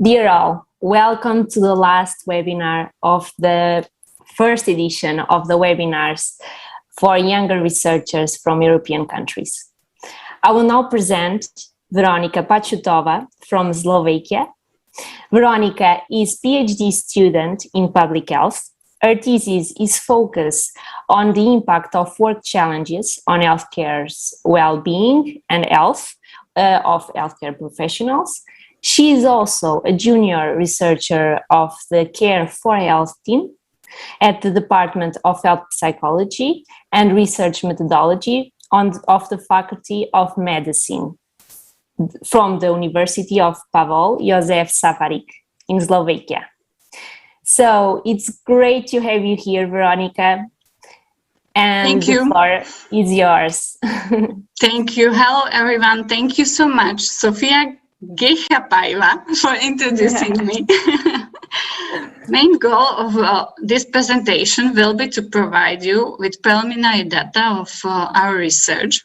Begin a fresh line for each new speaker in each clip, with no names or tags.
Dear all, welcome to the last webinar of the first edition of the webinars for younger researchers from European countries. I will now present Veronika Pačutova from Slovakia. Veronika is PhD student in public health. Her thesis is focused on the impact of work challenges on healthcare's well-being and health of healthcare professionals. She is also a junior researcher of the Care for Health team at the Department of Health Psychology and Research Methodology of the Faculty of Medicine from the University of Pavol Jozef Safarik in Slovakia. So it's great to have you here, Veronika. And
thank you.
The floor is yours.
Thank you. Hello, everyone. Thank you so much, Sofia Gejapaiva, for introducing me. Main goal of this presentation will be to provide you with preliminary data of our research,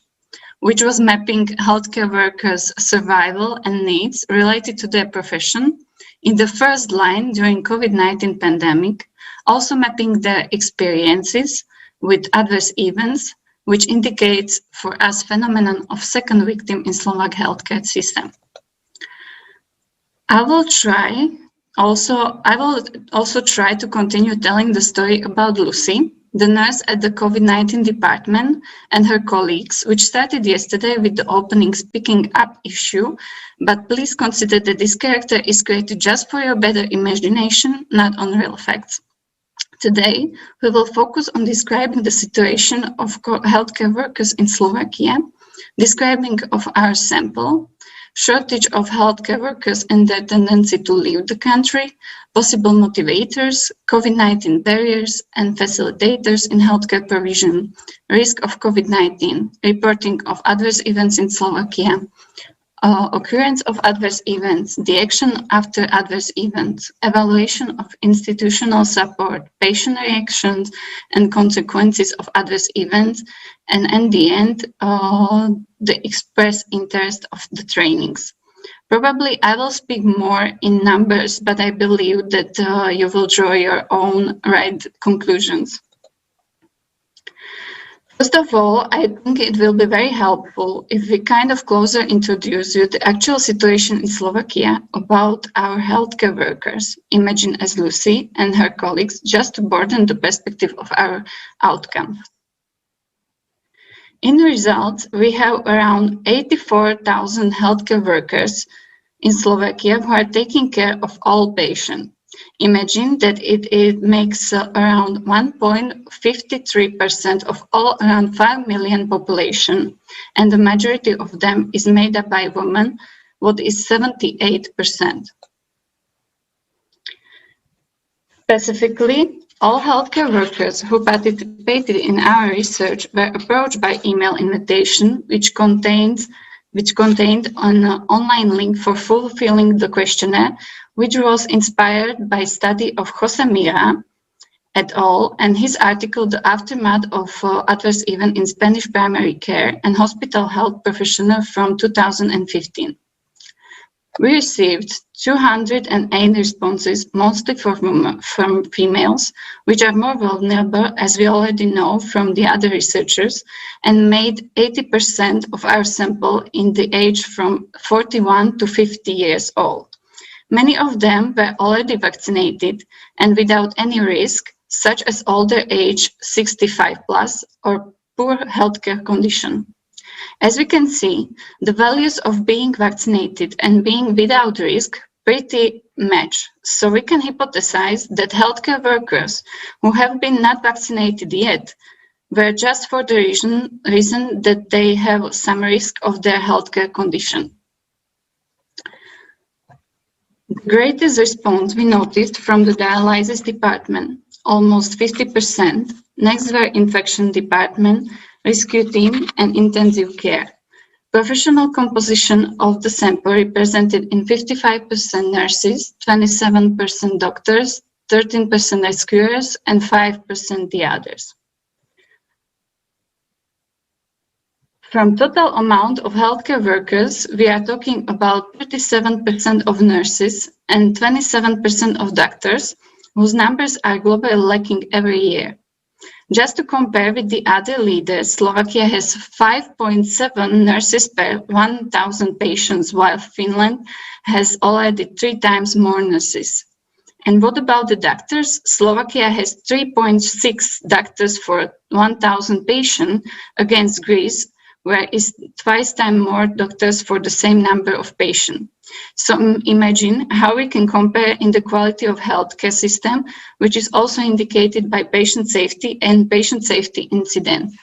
which was mapping healthcare workers' survival and needs related to their profession in the first line during COVID-19 pandemic, also mapping their experiences with adverse events, which indicates for us phenomenon of second victim in Slovak healthcare system. I will also try to continue telling the story about Lucy, the nurse at the COVID-19 department, and her colleagues, which started yesterday with the opening speaking up issue, but please consider that this character is created just for your better imagination, not on real facts. Today, we will focus on describing the situation of healthcare workers in Slovakia, describing of our sample, shortage of healthcare workers and their tendency to leave the country, possible motivators, COVID-19 barriers and facilitators in healthcare provision, risk of COVID-19, reporting of adverse events in Slovakia, occurrence of adverse events, the action after adverse events, evaluation of institutional support, patient reactions and consequences of adverse events, and in the end, the express interest of the trainings. Probably I will speak more in numbers, but I believe that you will draw your own right conclusions. First of all, I think it will be very helpful if we kind of closer introduce you the actual situation in Slovakia about our healthcare workers, imagined as Lucy and her colleagues, just to broaden the perspective of our outcome. In result, we have around 84,000 healthcare workers in Slovakia who are taking care of all patients. Imagine that it makes around 1.53% of all around 5 million population, and the majority of them is made up by women, what is 78%. Specifically, all healthcare workers who participated in our research were approached by email invitation, which contained an online link for fulfilling the questionnaire, which was inspired by study of Jose Mira et al. And his article, The Aftermath of Adverse Event in Spanish Primary Care and Hospital Health Professional from 2015. We received 208 responses, mostly from females, which are more vulnerable, as we already know from the other researchers, and made 80% of our sample in the age from 41 to 50 years old. Many of them were already vaccinated and without any risk, such as older age 65 plus or poor healthcare condition. As we can see, the values of being vaccinated and being without risk pretty match. So we can hypothesize that healthcare workers who have been not vaccinated yet were just for the reason that they have some risk of their healthcare condition. The greatest response we noticed from the dialysis department, almost 50%. Next were infection department, rescue team, and intensive care. Professional composition of the sample represented in 55% nurses, 27% doctors, 13% rescuers, and 5% the others. From total amount of healthcare workers, we are talking about 37% of nurses and 27% of doctors, whose numbers are globally lacking every year. Just to compare with the other leaders, Slovakia has 5.7 nurses per 1,000 patients, while Finland has already 3 times more nurses. And what about the doctors? Slovakia has 3.6 doctors for 1,000 patients against Greece, where is twice time more doctors for the same number of patients. So imagine how we can compare in the quality of healthcare system, which is also indicated by patient safety and patient safety incident.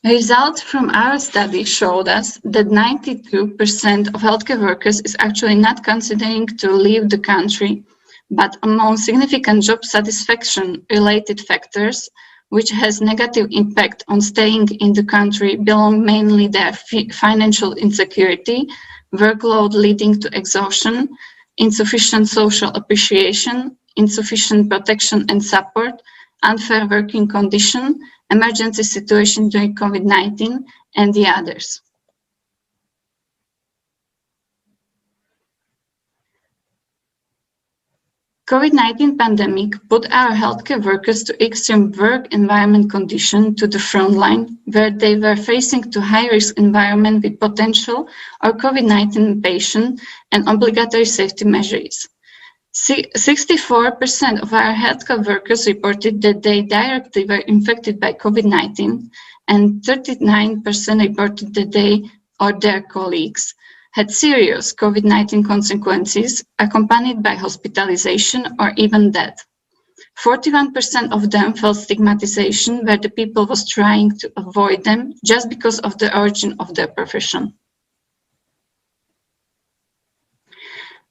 Results from our study showed us that 92% of healthcare workers is actually not considering to leave the country, but among significant job satisfaction related factors, which has negative impact on staying in the country, belong mainly their financial insecurity, workload leading to exhaustion, insufficient social appreciation, insufficient protection and support, unfair working condition, emergency situation during COVID-19, and the others. COVID-19 pandemic put our healthcare workers to extreme work environment condition to the front line, where they were facing to high-risk environment with potential or COVID-19 patient and obligatory safety measures. 64% of our healthcare workers reported that they directly were infected by COVID-19, and 39% reported that they or their colleagues had serious COVID-19 consequences accompanied by hospitalization or even death. 41% of them felt stigmatization where the people was trying to avoid them just because of the origin of their profession.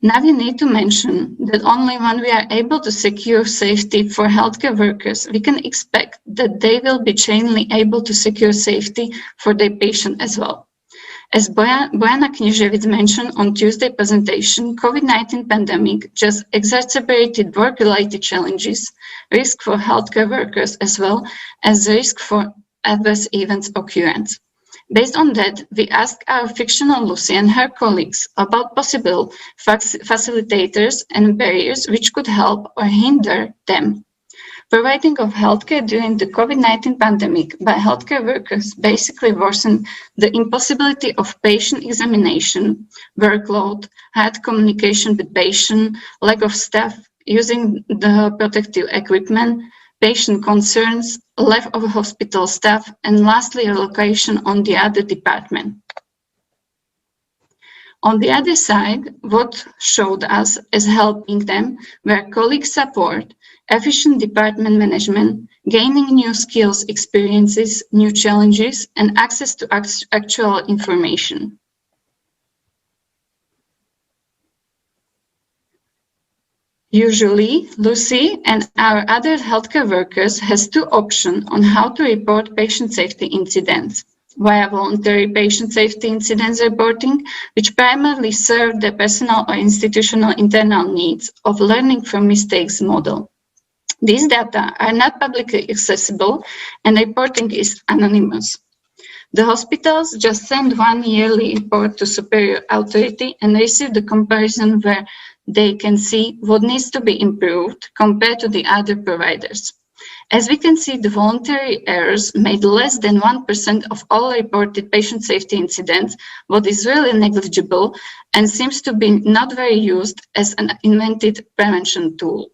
Now we need to mention that only when we are able to secure safety for healthcare workers, we can expect that they will be genuinely able to secure safety for their patient as well. As Bojana Kniževic mentioned on Tuesday presentation, COVID-19 pandemic just exacerbated work-related challenges, risk for healthcare workers as well as the risk for adverse events occurrence. Based on that, we asked our fictional Lucy and her colleagues about possible facilitators and barriers which could help or hinder them. Providing of healthcare during the COVID-19 pandemic by healthcare workers basically worsened the impossibility of patient examination, workload, hard communication with patient, lack of staff using the protective equipment, patient concerns, lack of hospital staff, and lastly, relocation on the other department. On the other side, what showed us as helping them were colleague support, efficient department management, gaining new skills, experiences, new challenges, and access to actual information. Usually, Lucy and our other healthcare workers has 2 options on how to report patient safety incidents. Via voluntary patient safety incidents reporting, which primarily serve the personal or institutional internal needs of learning from mistakes model. These data are not publicly accessible and reporting is anonymous. The hospitals just send 1 yearly report to superior authority and receive the comparison where they can see what needs to be improved compared to the other providers. As we can see, the voluntary errors made less than 1% of all reported patient safety incidents, what is really negligible and seems to be not very used as an invented prevention tool.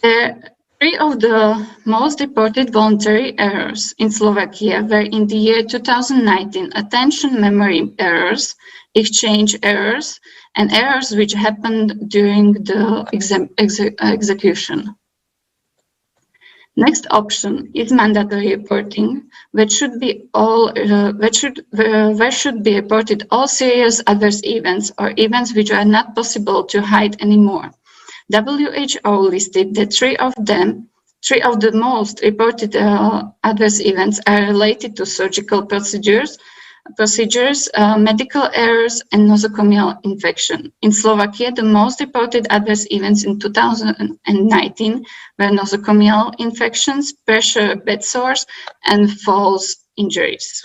The 3 of the most reported voluntary errors in Slovakia were in the year 2019 attention memory errors, exchange errors, and errors which happened during the execution. Next option is mandatory reporting, which should be where should be reported all serious adverse events or events which are not possible to hide anymore. WHO listed that 3 of the most reported adverse events are related to surgical procedures, procedures, medical errors, and nosocomial infection. In Slovakia, the most reported adverse events in 2019 were nosocomial infections, pressure bed sores, and falls injuries.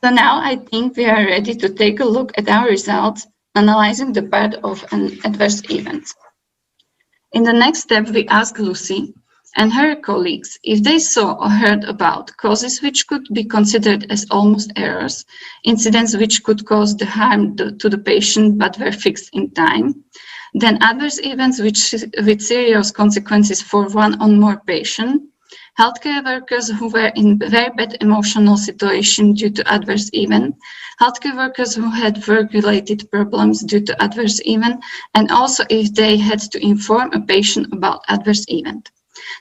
So now I think we are ready to take a look at our results, analyzing the part of an adverse event. In the next step, we ask Lucy and her colleagues if they saw or heard about causes which could be considered as almost errors, incidents which could cause the harm to the patient but were fixed in time, then adverse events with serious consequences for one or more patients, healthcare workers who were in very bad emotional situation due to adverse event, healthcare workers who had work-related problems due to adverse event, and also if they had to inform a patient about adverse event.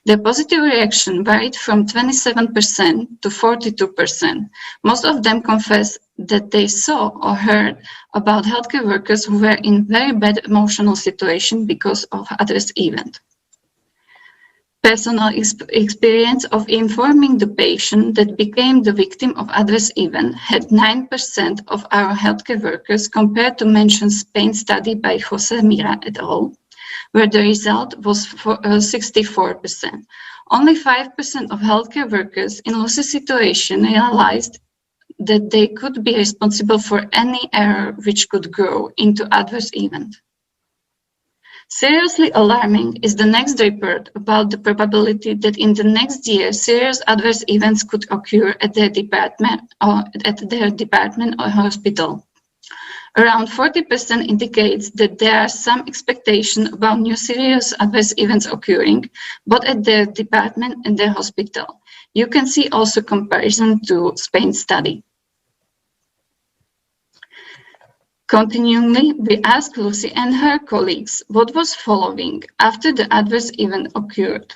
The positive reaction varied from 27% to 42%. Most of them confessed that they saw or heard about healthcare workers who were in very bad emotional situation because of adverse event. Personal experience of informing the patient that became the victim of adverse event had 9% of our healthcare workers compared to mentioned Spain study by Jose Mira et al., where the result was 64%. Only 5% of healthcare workers in Lucy's situation realized that they could be responsible for any error which could grow into adverse event. Seriously alarming is the next report about the probability that in the next year serious adverse events could occur at their department or hospital. Around 40% indicates that there are some expectation about new serious adverse events occurring, both at their department and their hospital. You can see also comparison to Spain study. Continuingly, we asked Lucy and her colleagues what was following after the adverse event occurred.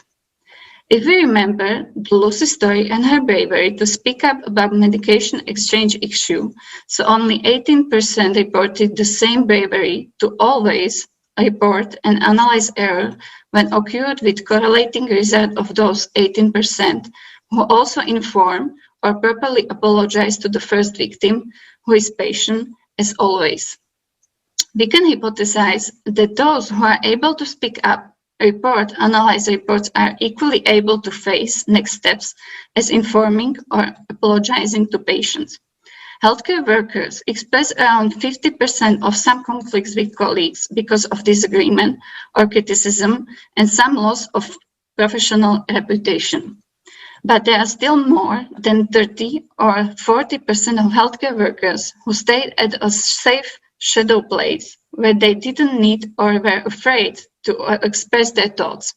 If we remember Lucy's story and her bravery to speak up about medication exchange issue, so only 18% reported the same bravery to always report and analyze error when occurred with correlating result of those 18% who also inform or properly apologize to the first victim, who is patient, as always. We can hypothesize that those who are able to speak up, report, analyze reports are equally able to face next steps as informing or apologizing to patients. Healthcare workers express around 50% of some conflicts with colleagues because of disagreement or criticism and some loss of professional reputation. But there are still more than 30 or 40% of healthcare workers who stayed at a safe shadow place where they didn't need or were afraid to express their thoughts.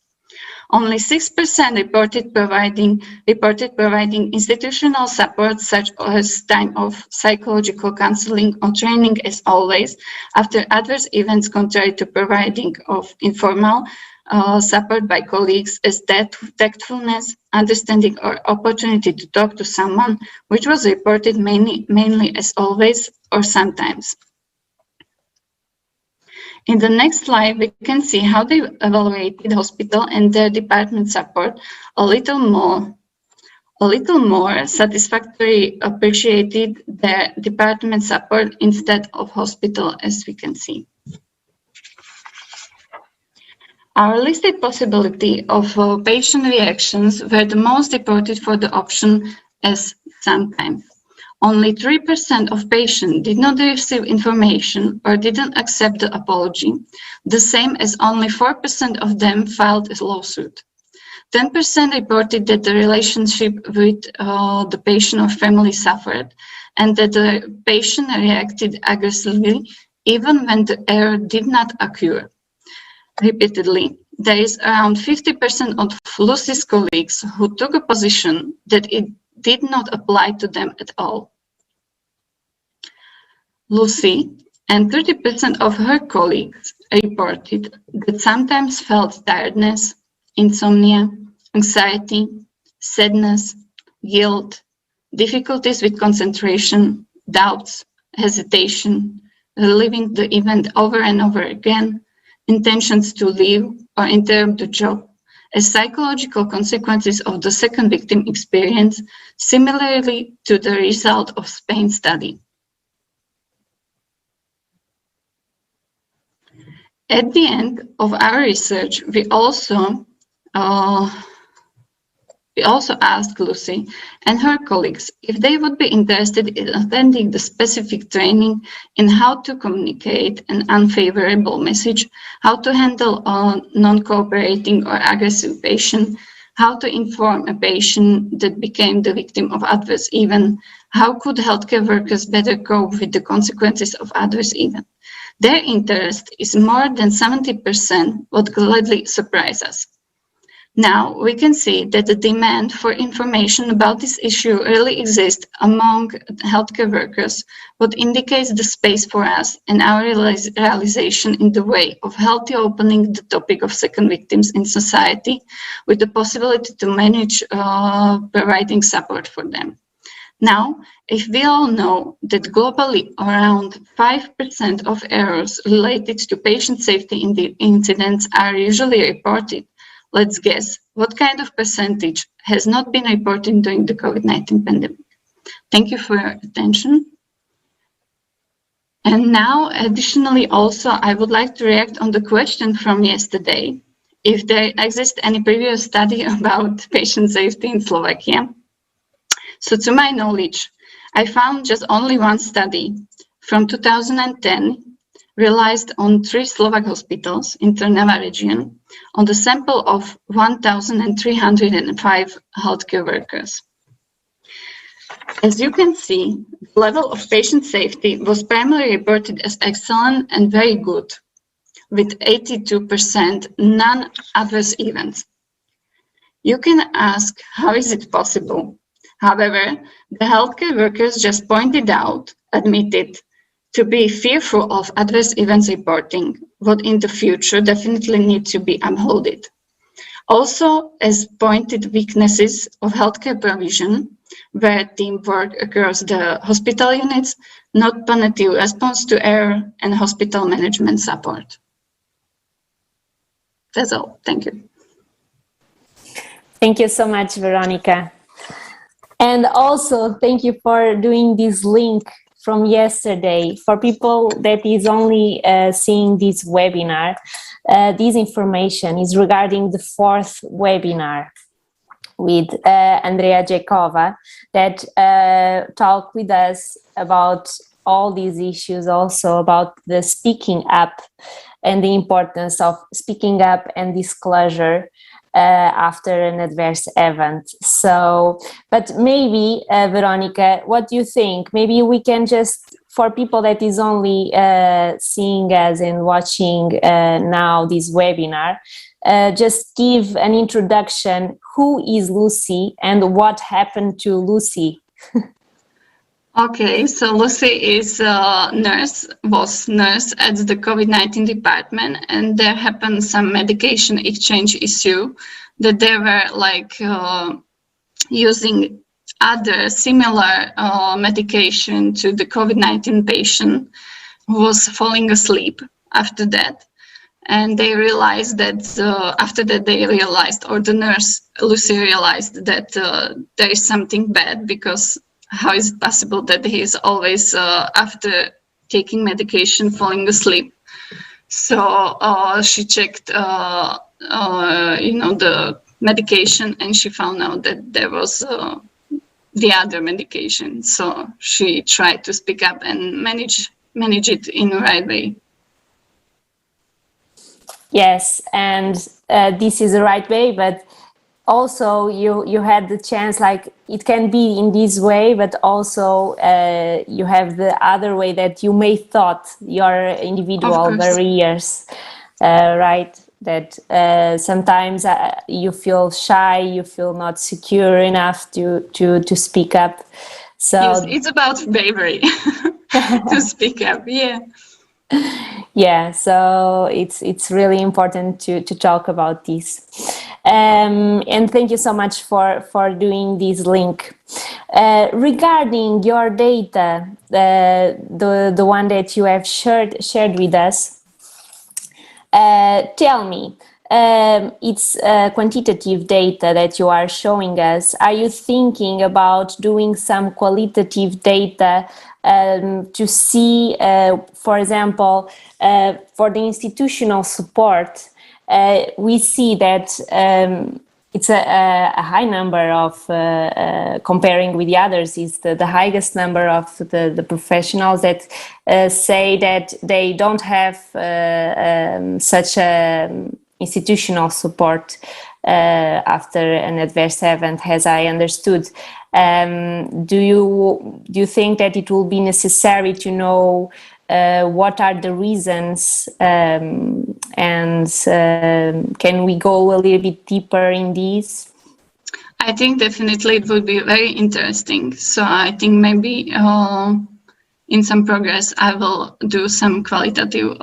Only 6% reported providing institutional support such as time of psychological counseling or training as always after adverse events, contrary to providing of informal support by colleagues as tactfulness, understanding or opportunity to talk to someone, which was reported mainly as always or sometimes. In the next slide, we can see how they evaluated hospital and their department support a little more satisfactory appreciated their department support instead of hospital, as we can see. Our listed possibility of patient reactions were the most reported for the option as sometimes. Only 3% of patients did not receive information or didn't accept the apology, the same as only 4% of them filed a lawsuit. 10% reported that the relationship with the patient or family suffered and that the patient reacted aggressively even when the error did not occur. Repeatedly, there is around 50% of Lucy's colleagues who took a position that it did not apply to them at all. Lucy and 30% of her colleagues reported that sometimes felt tiredness, insomnia, anxiety, sadness, guilt, difficulties with concentration, doubts, hesitation, reliving the event over and over again, intentions to leave or interrupt the job, as psychological consequences of the second victim experience, similarly to the result of Spain study. At the end of our research, we also asked Lucy and her colleagues if they would be interested in attending the specific training in how to communicate an unfavorable message, how to handle a non-cooperating or aggressive patient, how to inform a patient that became the victim of adverse event, how could healthcare workers better cope with the consequences of adverse event. Their interest is more than 70%, what gladly surprised us. Now we can see that the demand for information about this issue really exists among healthcare workers, what indicates the space for us and our realization in the way of healthy opening the topic of second victims in society with the possibility to manage providing support for them. Now, if we all know that globally around 5% of errors related to patient safety in the incidents are usually reported, let's guess what kind of percentage has not been reported during the COVID-19 pandemic. Thank you for your attention. And now, additionally, also, I would like to react on the question from yesterday, if there exists any previous study about patient safety in Slovakia. So to my knowledge, I found just only one study from 2010 realized on 3 Slovak hospitals in Trnava region on the sample of 1,305 healthcare workers. As you can see, the level of patient safety was primarily reported as excellent and very good, with 82% non-adverse events. You can ask, how is it possible? However, the healthcare workers just pointed out, admitted, to be fearful of adverse events reporting, what in the future definitely need to be upholded. Also, as pointed weaknesses of healthcare provision, where teamwork across the hospital units, not punitive response to error, and hospital management support. That's all. Thank you.
Thank you so much, Veronika. And also, thank you for doing this link from yesterday. For people that is only seeing this webinar, this information is regarding the 4th webinar with Andrea Jakova that talked with us about all these issues, also about the speaking up and the importance of speaking up and disclosure after an adverse event. So, but maybe, Veronika, what do you think? Maybe we can just, for people that is only seeing us and watching now this webinar, just give an introduction. Who is Lucy and what happened to Lucy?
Okay, so Lucy is a nurse, was nurse at the COVID-19 department, and there happened some medication exchange issue that they were like using other similar medication to the COVID-19 patient who was falling asleep after that. And they realized that after that they realized, or the nurse Lucy realized that there is something bad, because how is it possible that he is always, after taking medication, falling asleep? So she checked, the medication, and she found out that there was the other medication. So she tried to speak up and manage it in the right way.
Yes, and this is the right way, but also you had the chance, like it can be in this way, but also you have the other way that you may thought your individual barriers, right? That sometimes you feel shy, you feel not secure enough to speak up. So
yes, it's about bravery to speak up. Yeah.
Yeah, so it's really important to talk about this. And thank you so much for doing this link. Regarding your data, the one that you have shared with us, tell me, it's quantitative data that you are showing us, are you thinking about doing some qualitative data to see, for example, for the institutional support? We see that it's a high number of, comparing with the others, is the highest number of the professionals that say that they don't have such institutional support after an adverse event, as I understood. Do you think that it will be necessary to know what are the reasons, and can we go a little bit deeper in these?
I think definitely it would be very interesting. So I think maybe in some progress I will do some qualitative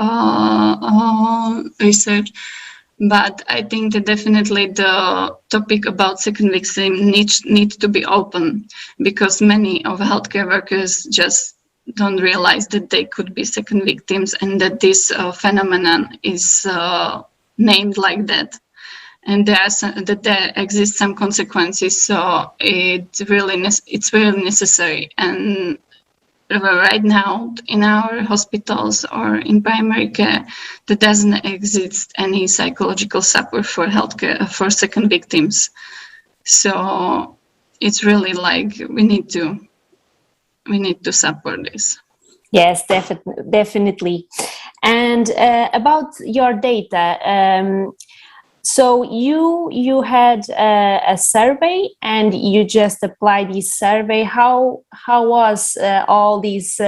research. But I think that definitely the topic about second victim needs to be open, because many of healthcare workers just don't realize that they could be second victims, and that this phenomenon is named like that, and that there exist some consequences. So it's really necessary. And right now in our hospitals or in primary care, there doesn't exist any psychological support for healthcare for second victims. So it's really like we need to support this.
Yes, definitely. And about your data, so you had a survey and you just applied this survey. How was all this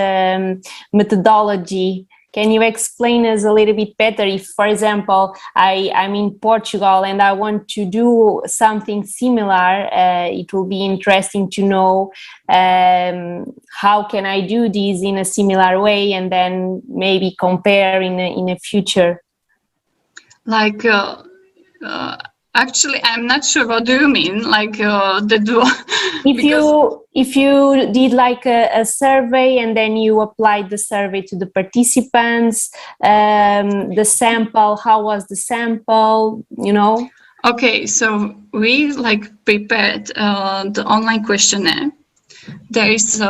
methodology? Can you explain us a little bit better? If, for example, I'm in Portugal and I want to do something similar, it will be interesting to know how can I do this in a similar way, and then maybe compare in a future.
Like. Actually, I'm not sure what do you mean. Like
if you did like a survey and then you applied the survey to the participants, the sample, how was the sample?
Okay, so we prepared the online questionnaire. There is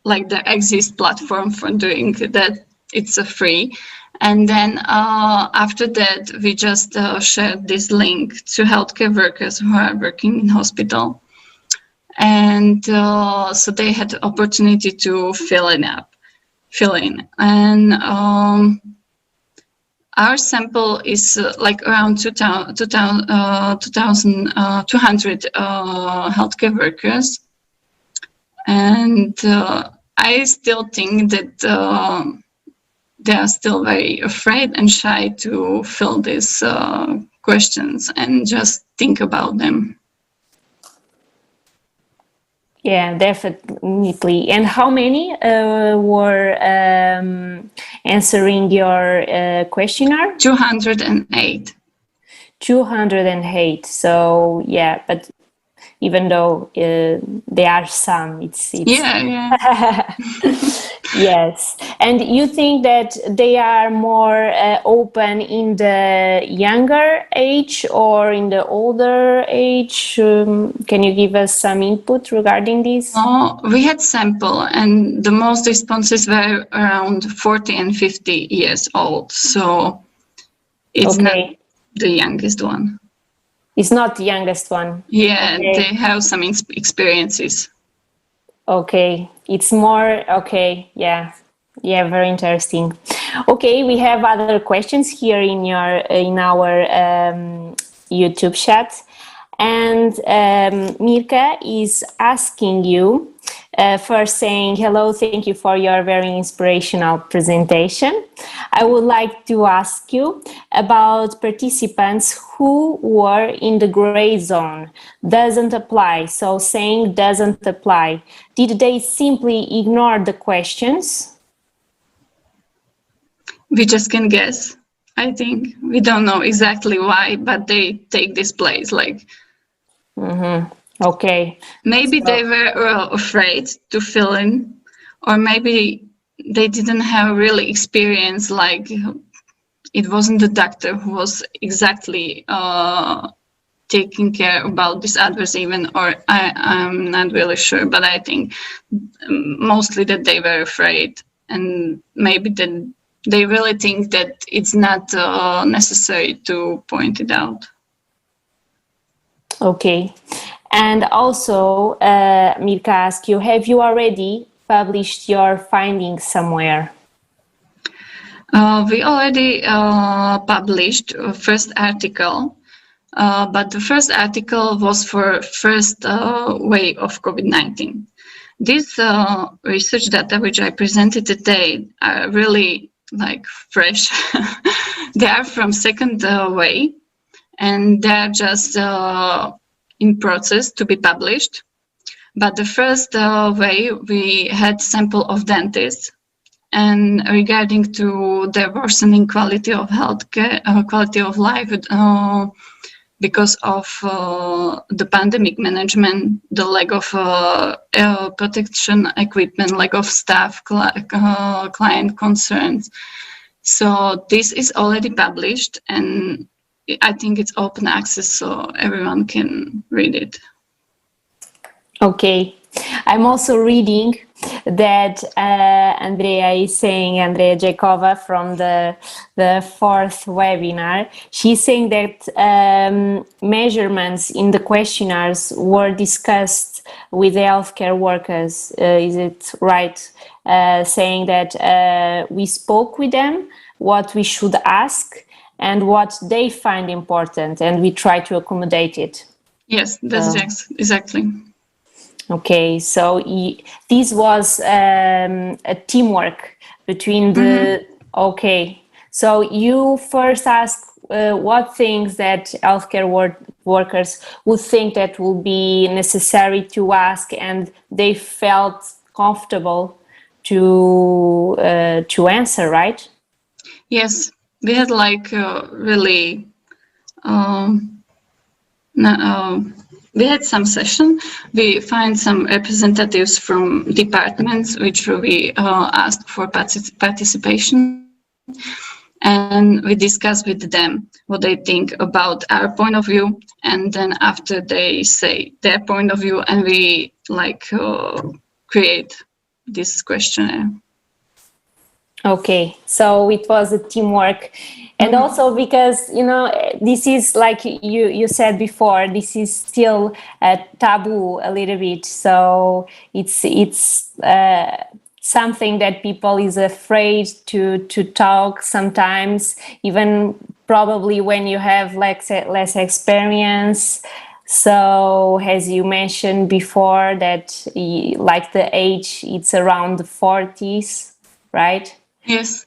like the Exist platform for doing that. It's free. And then after that, we just shared this link to healthcare workers who are working in hospital. And so they had the opportunity to fill in. And our sample is like around 2,200 healthcare workers. And I still think that they are still very afraid and shy to fill these questions and just think about them.
Yeah, definitely. And how many were answering your questionnaire?
208.
208. So yeah, but even though there are some, it's
yeah.
Yes. And you think that they are more open in the younger age or in the older age? Can you give us some input regarding this?
We had sample, and the most responses were around 40 and 50 years old. So it's not the youngest one.
It's not the youngest one.
Yeah, they have some experiences.
Okay, it's more, okay, yeah, very interesting. Okay, we have other questions here in our YouTube chat, and Mirka is asking you, first saying, hello, thank you for your very inspirational presentation. I would like to ask you about participants who were in the gray zone, doesn't apply. So saying doesn't apply. Did they simply ignore the questions?
We just can guess, I think. We don't know exactly why, but they take this place like.
Mm-hmm. Okay.
Maybe they were afraid to fill in, or maybe they didn't have really experience like it wasn't the doctor who was exactly taking care about this adverse event, or I'm not really sure, but I think mostly that they were afraid, and maybe that they really think that it's not necessary to point it out.
Okay. And also, Mirka asked you, have you already published your findings somewhere?
We already published a first article, but the first article was for first wave of COVID-19. This research data which I presented today are really like fresh. They are from second wave, and they're just in process to be published. But the first wave, we had sample of dentists, and regarding to the worsening quality of healthcare, quality of life, because of the pandemic management, the lack of protection equipment, lack of staff, client concerns. So this is already published, and I think it's open access, so everyone can read it.
Okay. I'm also reading that Andrea Jakova from the fourth webinar, she's saying that measurements in the questionnaires were discussed with the healthcare workers. Is it right? Saying that we spoke with them, what we should ask, and what they find important, and we try to accommodate it.
Yes, that's exactly.
Okay, so this was a teamwork between the. Okay, so you first asked what things that healthcare workers would think that will be necessary to ask, and they felt comfortable to answer, right?
Yes, we had like really. We had some session. We find some representatives from departments which we asked for participation, and we discuss with them what they think about our point of view, and then after they say their point of view, and we like create this questionnaire.
Okay, so it was a teamwork. And also because, you know, this is like you said before, this is still a taboo a little bit. So it's something that people is afraid to talk sometimes, even probably when you have less experience. So as you mentioned before, that like the age, it's around the 40s, right?
Yes.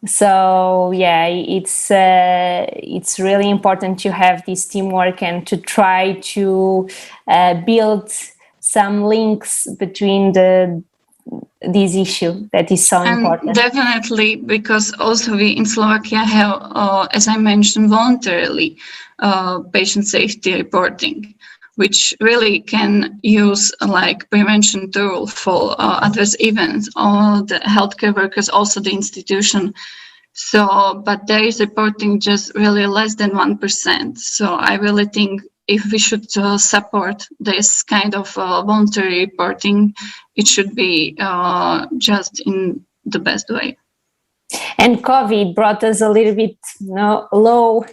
So yeah, it's really important to have this teamwork and to try to build some links between this issue that is so important.
Definitely, because also we in Slovakia have, as I mentioned, voluntarily patient safety reporting, which really can use like prevention tool for adverse events. All the healthcare workers, also the institution. So, but there is reporting just really less than 1%. So I really think if we should support this kind of voluntary reporting, it should be just in the best way.
And COVID brought us a little bit low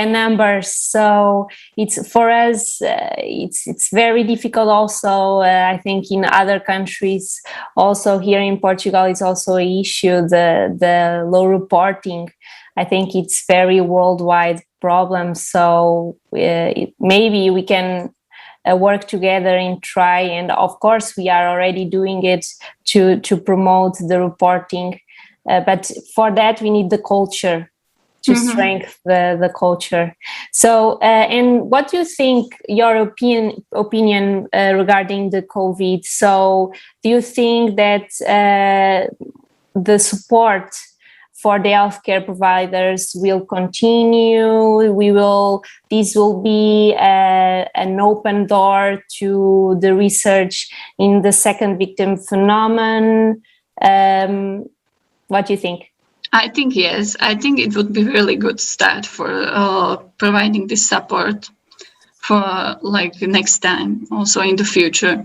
numbers. So it's for us, it's very difficult also. I think in other countries, also here in Portugal, it's also an issue, the low reporting. I think it's very worldwide problem. So maybe we can work together and try, and of course we are already doing it to promote the reporting, but for that we need the culture to strengthen the culture. So and what do you think, your opinion regarding the COVID? So do you think that the support for the healthcare providers will continue? This will be an open door to the research in the second victim phenomenon. What do you think?
I think yes. I think it would be really good start for providing this support for like next time, also in the future.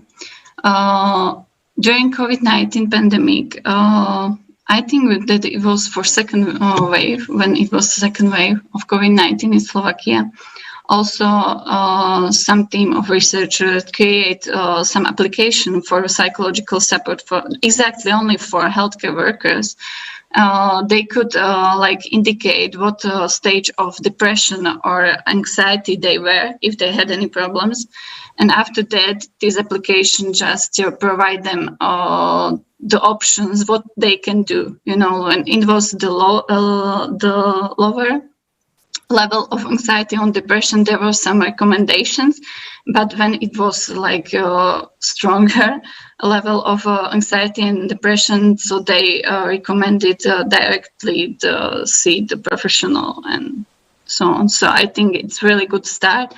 During COVID-19 pandemic, I think that it was for second wave, when it was second wave of COVID-19 in Slovakia. Also, some team of researchers create some application for psychological support for exactly only for healthcare workers. They could like indicate what stage of depression or anxiety they were if they had any problems, and after that, this application just provide them the options what they can do. You know, when it was the lower level of anxiety and depression, there were some recommendations, but when it was like a stronger level of anxiety and depression, so they recommended directly to see the professional and so on. So I think it's really good start.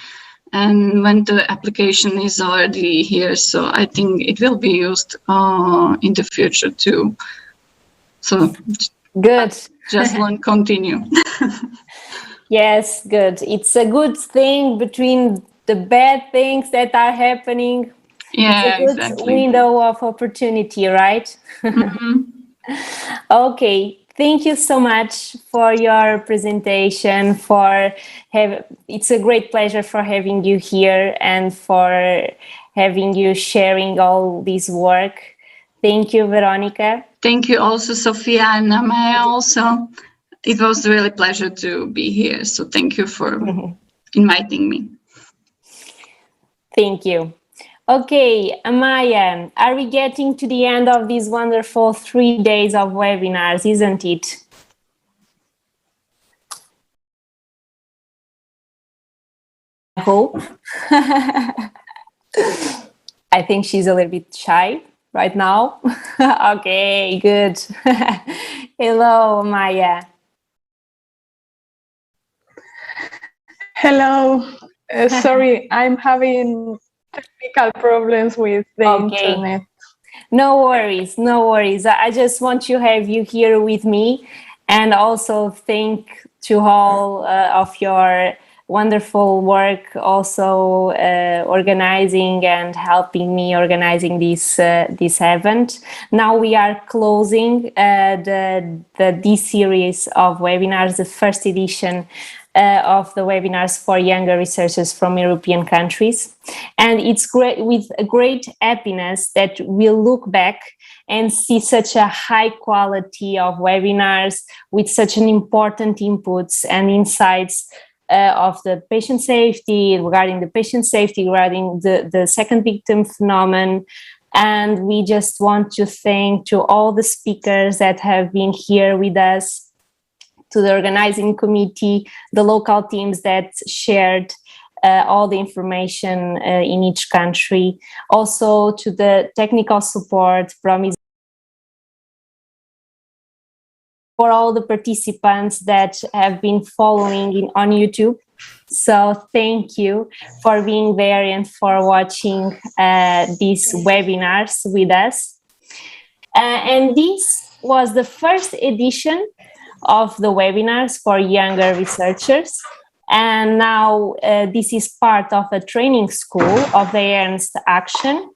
And when the application is already here, so I think it will be used in the future too. So
good.
Just continue.
Yes, good. It's a good thing between the bad things that are happening.
Yeah,
it's a good
exactly.
window of opportunity, right?
Mm-hmm.
Okay. Thank you so much for your presentation. It's a great pleasure for having you here and for having you sharing all this work. Thank you, Veronika.
Thank you also, Sophia and Amaya also. It was really a pleasure to be here. So thank you for inviting me.
Thank you. Okay, Amaya, are we getting to the end of these wonderful 3 days of webinars, isn't it? I hope. I think she's a little bit shy right now. Okay, good. Hello, Amaya.
Hello. Sorry, I'm having technical problems with the internet.
No worries, no worries. I just want to have you here with me, and also thank to all of your wonderful work, also organizing and helping me organizing this event. Now we are closing this series of webinars, the first edition of the webinars for younger researchers from European countries. And it's great, with a great happiness, that we'll look back and see such a high quality of webinars with such an important inputs and insights of the patient safety, regarding the patient safety, regarding the second victim phenomenon. And we just want to thank to all the speakers that have been here with us, to the organizing committee, the local teams that shared all the information in each country, also to the technical support from for all the participants that have been following on YouTube. So thank you for being there and for watching these webinars with us. And this was the first edition of the webinars for younger researchers. And now this is part of a training school of the Ernst Action.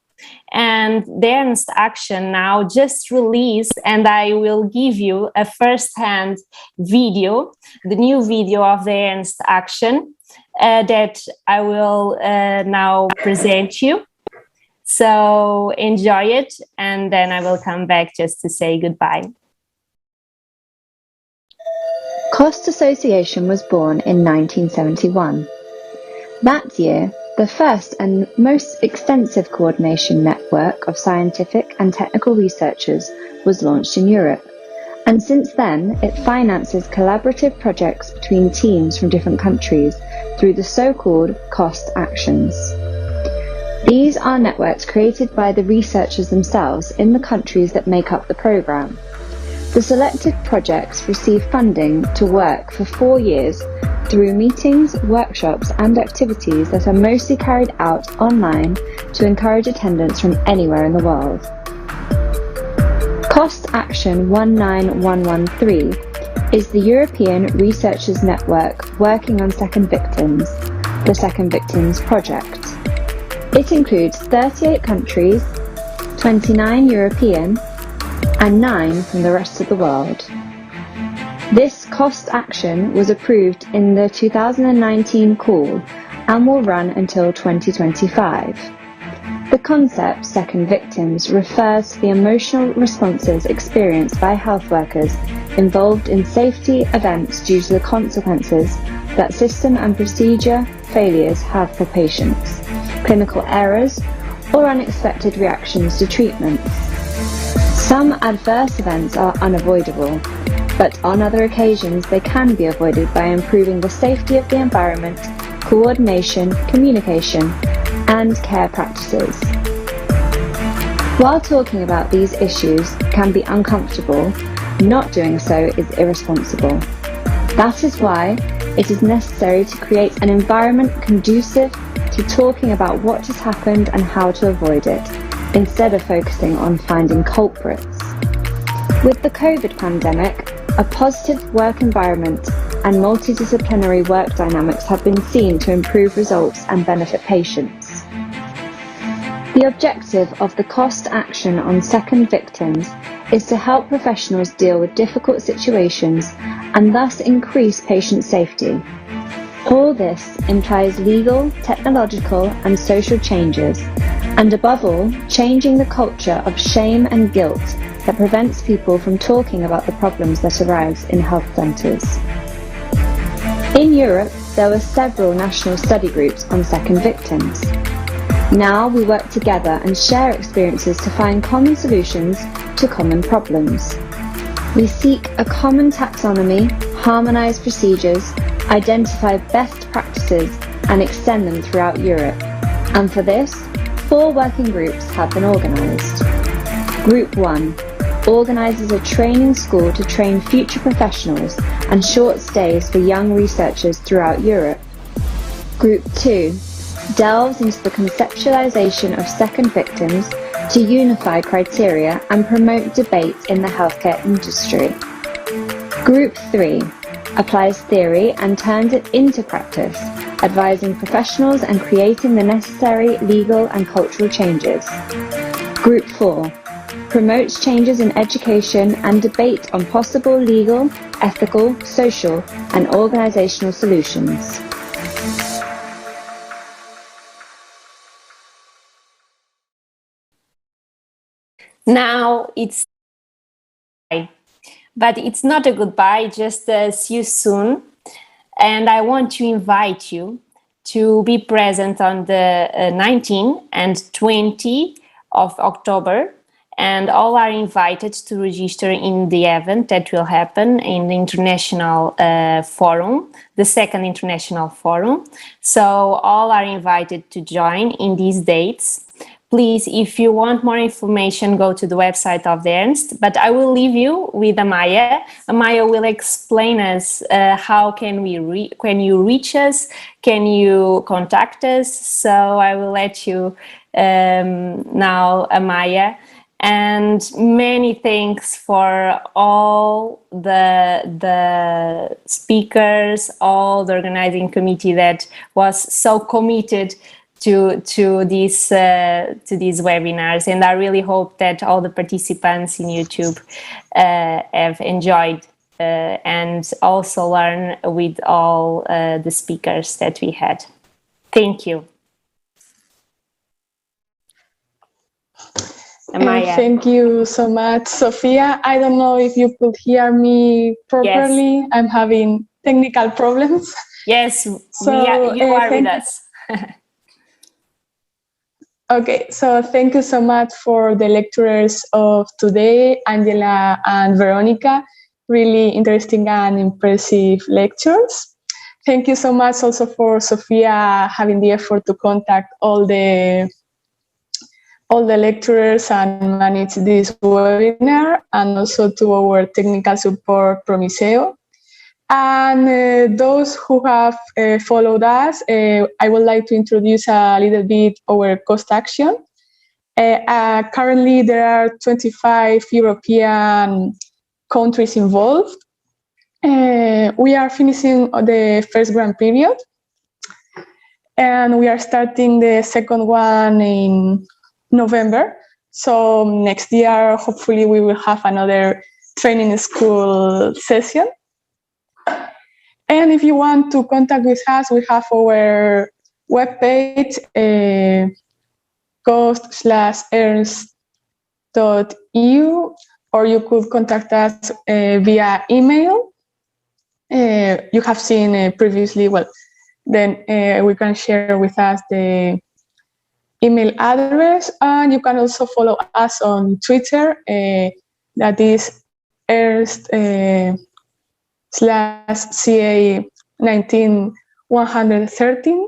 And the Ernst Action now just released, and I will give you a first-hand video, the new video of the Ernst Action that I will now present you. So enjoy it, and then I will come back just to say goodbye.
Cost Association was born in 1971. That year, the first and most extensive coordination network of scientific and technical researchers was launched in Europe, and since then it finances collaborative projects between teams from different countries through the so-called cost actions. These are networks created by the researchers themselves in the countries that make up the programme. The selected projects receive funding to work for 4 years through meetings, workshops and activities that are mostly carried out online to encourage attendance from anywhere in the world. Cost Action 19113 is the European Researchers Network working on second victims, the Second Victims Project. It includes 38 countries, 29 European, and 9 from the rest of the world. This cost action was approved in the 2019 call and will run until 2025. The concept second victims refers to the emotional responses experienced by health workers involved in safety events due to the consequences that system and procedure failures have for patients, clinical errors, or unexpected reactions to treatments. Some adverse events are unavoidable, but on other occasions they can be avoided by improving the safety of the environment, coordination, communication, and care practices. While talking about these issues can be uncomfortable, not doing so is irresponsible. That is why it is necessary to create an environment conducive to talking about what has happened and how to avoid it, instead of focusing on finding culprits. With the COVID pandemic, a positive work environment and multidisciplinary work dynamics have been seen to improve results and benefit patients. The objective of the cost action on second victims is to help professionals deal with difficult situations and thus increase patient safety. All this implies legal, technological, and social changes, and above all, changing the culture of shame and guilt that prevents people from talking about the problems that arise in health centres. In Europe, there were several national study groups on second victims. Now we work together and share experiences to find common solutions to common problems. We seek a common taxonomy, harmonise procedures, identify best practices, and extend them throughout Europe. And for this, 4 working groups have been organised. Group 1 organises a training school to train future professionals and short stays for young researchers throughout Europe. Group 2 delves into the conceptualisation of second victims to unify criteria and promote debate in the healthcare industry. Group 3 applies theory and turns it into practice, advising professionals and creating the necessary legal and cultural changes. Group 4 promotes changes in education and debate on possible legal, ethical, social, and organisational solutions.
Now it's goodbye. But it's not a goodbye, just see you soon. And I want to invite you to be present on the 19th and 20th of October. And all are invited to register in the event that will happen in the International Forum, the second International Forum. So all are invited to join in these dates. Please, if you want more information, go to the website of the Ernst, but I will leave you with Amaya. Amaya will explain us how can you reach us, can you contact us. So I will let you now, Amaya. And many thanks for all the speakers, all the organizing committee that was so committed to these webinars, and I really hope that all the participants in YouTube have enjoyed and also learn with all the speakers that we had. Thank you. Amaya.
Thank you so much, Sofia. I don't know if you could hear me properly. Yes. I'm having technical problems.
Yes, so you are with us.
Okay, so thank you so much for the lecturers of today, Angela and Veronika. Really interesting and impressive lectures. Thank you so much also for Sofia having the effort to contact all the lecturers and manage this webinar, and also to our technical support, Promiseo. And those who have followed us, I would like to introduce a little bit our cost action. Currently, there are 25 European countries involved. We are finishing the first grant period, and we are starting the second one in November. So next year, hopefully, we will have another training school session. And if you want to contact with us, we have our webpage, cost/ernst.eu, or you could contact us via email. You have seen previously, well, then we can share with us the email address, and you can also follow us on Twitter, that is /CA19113.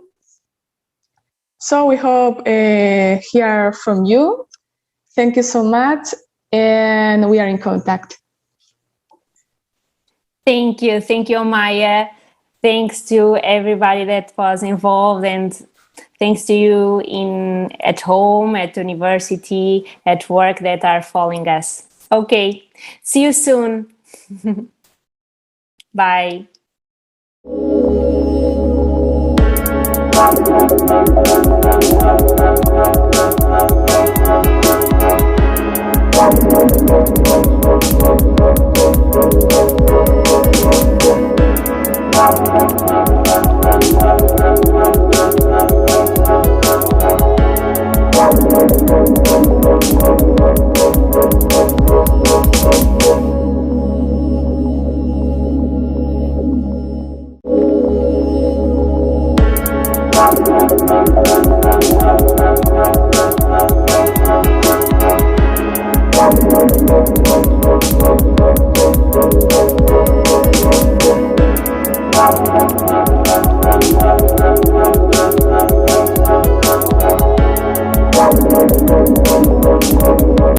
So we hope hear from you. Thank you so much, and we are in contact.
Thank you, Maya. Thanks to everybody that was involved, and thanks to you at home, at university, at work that are following us. Okay, see you soon. Bye.